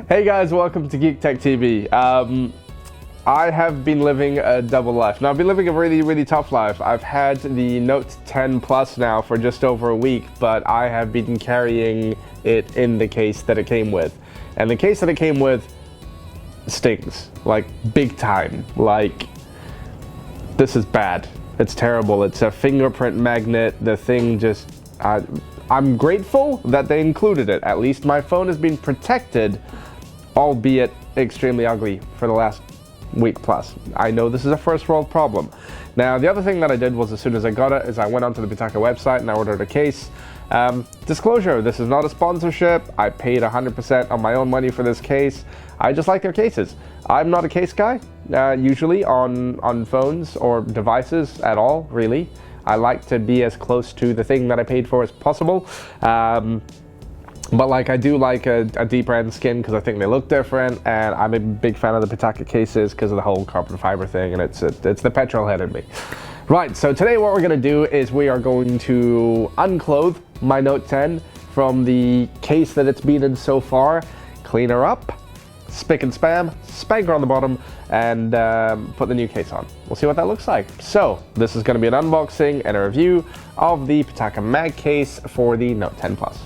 Hey guys, welcome to Geek Tech TV. I have been living a double life. Now, I've been living a really tough life. I've had the Note 10 Plus now for just over a week, but I have been carrying it in the case that it came with. And the case that it came with stings, like big time. Like, this is bad. It's terrible. It's a fingerprint magnet. The thing just, I'm grateful that they included it. At least my phone has been protected, albeit extremely ugly, for the last week plus. I know this is a first world problem. Now, the other thing that I did was, as soon as I got it, is I went onto the Pitaka website and I ordered a case. Disclosure, this is not a sponsorship. I paid 100% on my own money for this case. I just like their cases. I'm not a case guy, usually on phones or devices at all, really. I like to be as close to the thing that I paid for as possible. But like, I do like a deep brand skin because I think they look different, and I'm a big fan of the Pitaka cases because of the whole carbon fiber thing, and it's the petrol head in me. Right, so today what we're going to do is we are going to unclothe my Note 10 from the case that it's been in so far, clean her up, spick and spam, spank her on the bottom, and put the new case on. We'll see what that looks like. So this is going to be an unboxing and a review of the Pitaka MagCase for the Note 10 Plus.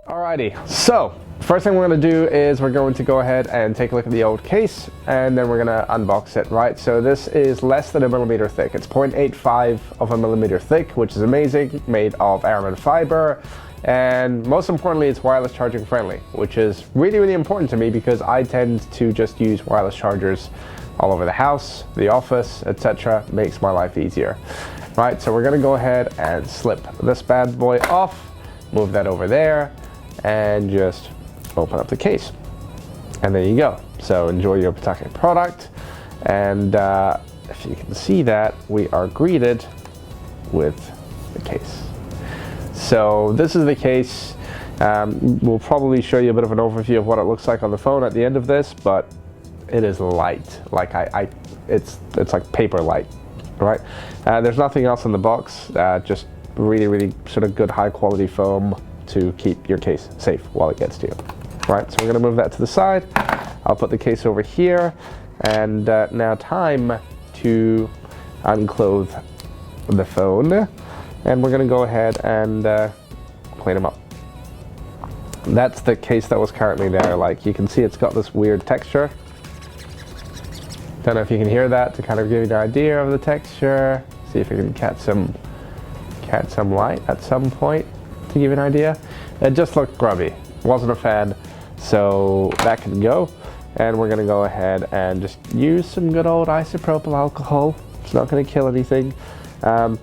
Alrighty, so first thing we're going to do is we're going to go ahead and take a look at the old case, and then we're going to unbox it, right? So this is less than a millimeter thick. It's 0.85 of a millimeter thick, which is amazing, made of aramid fiber, and most importantly, it's wireless charging friendly, which is really important to me because I tend to just use wireless chargers all over the house, the office, etc. Makes my life easier, right? So we're going to go ahead and slip this bad boy off, move that over there, and just open up the case, and there you go. So enjoy your Pitaka product, and if you can see that, we are greeted with the case. So this is the case. We'll probably show you a bit of an overview of what it looks like on the phone at the end of this, but it is light. Like it's like paper light, right? There's nothing else in the box. Just really sort of good high quality foam to keep your case safe while it gets to you. Right, so we're going to move that to the side. I'll put the case over here, and now time to unclothe the phone, and we're going to go ahead and clean them up. That's the case that was currently there. Like, you can see it's got this weird texture. Don't know if you can hear that, to kind of give you an idea of the texture. See if we can catch some light at some point to give you an idea. It just looked grubby. Wasn't a fan, so that can go. And we're gonna go ahead and just use some good old isopropyl alcohol. It's not gonna kill anything. I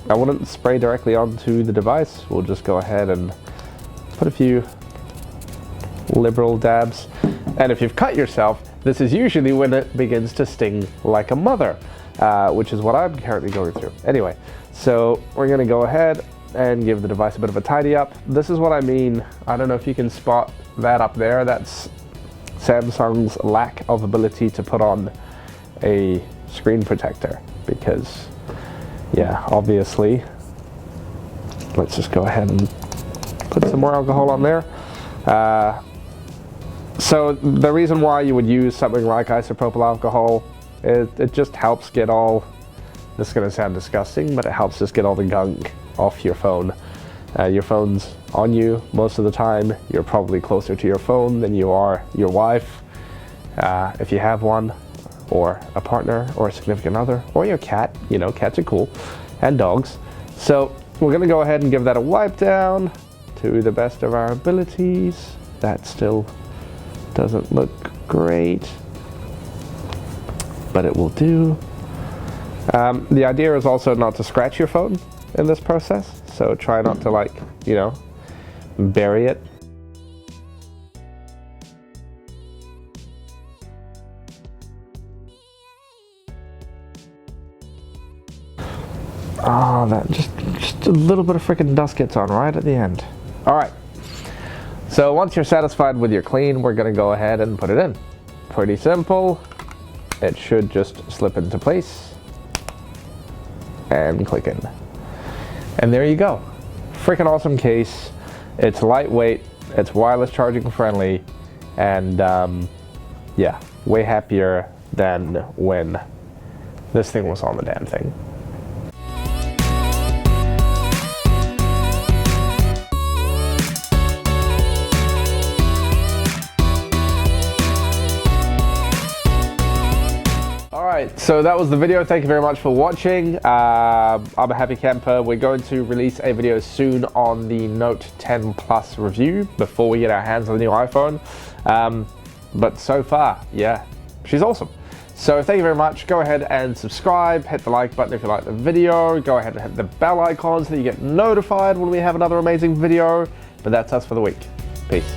wouldn't spray directly onto the device. We'll just go ahead and put a few liberal dabs. And if you've cut yourself, this is usually when it begins to sting like a mother, which is what I'm currently going through. Anyway, so we're gonna go ahead and give the device a bit of a tidy up. This is what I mean. I don't know if you can spot that up there. That's Samsung's lack of ability to put on a screen protector, because yeah, obviously. Let's just go ahead and put some more alcohol on there. So the reason why you would use something like isopropyl alcohol is it just helps get all, this is going to sound disgusting, but it helps just get all the gunk off your phone. Your phone's on you most of the time. You're probably closer to your phone than you are your wife, if you have one, or a partner, or a significant other, or your cat. You know, cats are cool, and dogs. So we're gonna go ahead and give that a wipe down to the best of our abilities. That still doesn't look great, but it will do. The idea is also not to scratch your phone in this process, so try not to, like, you know, bury it. Oh, that just a little bit of freaking dust gets on right at the end. All right, so once you're satisfied with your clean, we're gonna go ahead and put it in. Pretty simple. It should just slip into place and click in. And there you go. freaking awesome case. It's lightweight, it's wireless charging friendly, and yeah, way happier than when this thing was on the damn thing. Alright, so that was the video. Thank you very much for watching. I'm a happy camper. We're going to release a video soon on the Note 10 Plus review before we get our hands on the new iPhone. But so far, yeah, she's awesome. So thank you very much. Go ahead and subscribe, hit the like button if you like the video, go ahead and hit the bell icon so that you get notified when we have another amazing video. But that's us for the week. Peace.